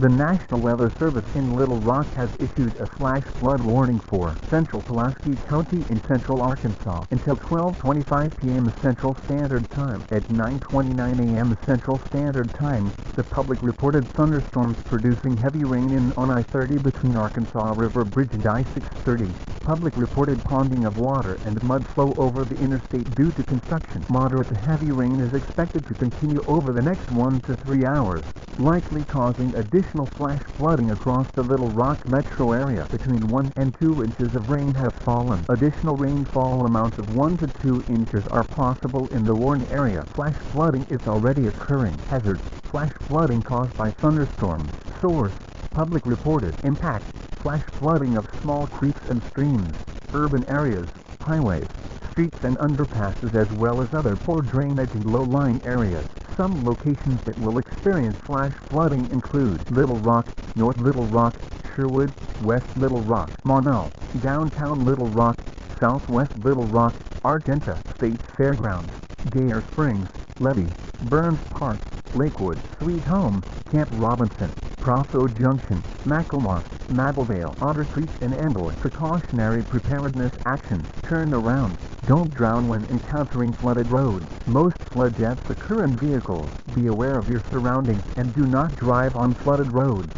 The National Weather Service in Little Rock has issued a flash flood warning for central Pulaski County in central Arkansas until 12:25 p.m. Central Standard Time. At 9:29 a.m. Central Standard Time, the public reported thunderstorms producing heavy rain on I-30 between Arkansas River Bridge and I-630. Public reported ponding of water and mud flow over the interstate due to construction. Moderate to heavy rain is expected to continue over the next 1 to 3 hours, likely causing additional flash flooding across the Little Rock metro area. Between 1 and 2 inches of rain have fallen. Additional rainfall amounts of 1 to 2 inches are possible in the Warren area. Flash flooding is already occurring. Hazard: flash flooding caused by thunderstorms. Source: public reported. Impact: flash flooding of small creeks and streams, urban areas, highways, streets and underpasses, as well as other poor drainage and low-lying areas. Some locations that will experience flash flooding include Little Rock, North Little Rock, Sherwood, West Little Rock, Monell, Downtown Little Rock, Southwest Little Rock, Argenta, State Fairgrounds, Gayer Springs, Levy, Burns Park, Lakewood, Sweet Home, Camp Robinson, Provo Junction, Macklemore, Mabelvale, Otter Creek and Amboy. Precautionary preparedness actions. Turn around. Don't drown when encountering flooded roads. Most flood deaths occur in vehicles. Be aware of your surroundings and do not drive on flooded roads.